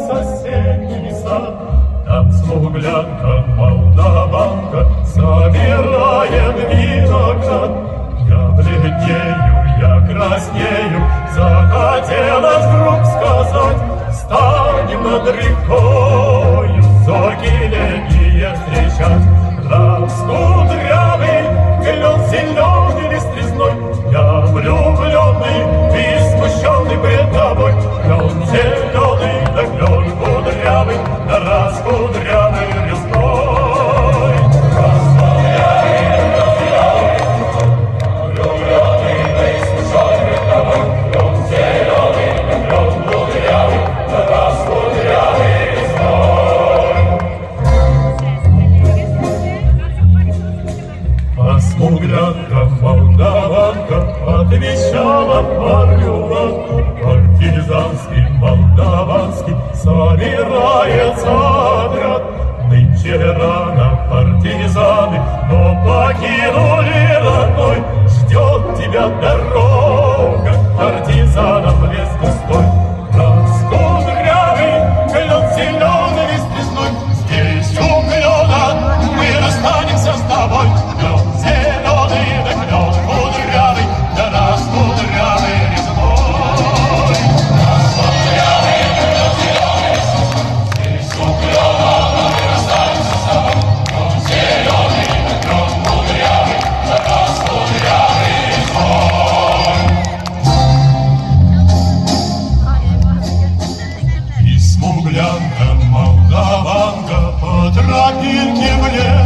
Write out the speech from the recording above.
соседний сад. Там смуглянка, молдаванка собирает виноград. Я бледнею, я краснею, захотелось вдруг сказать: станем над рекою зорьки летние встречать. Раскудрявый клен зеленый лист резной, я влюбленный и смущенный пред тобой. Клен зеленый, да клен кудрявый, да раскудрявый резной. Смуглянка, молдаванка отвечала парю, партизанский, молдаванский собирается отряд. Нынче рано партизаны, но покинули родной. Ждет тебя дорога, партизанов лес густой. Раскудрявый клен зеленый лист резной, здесь у клена мы расстанемся с тобой. Смуглянка, молдаванка по тропинке в лес.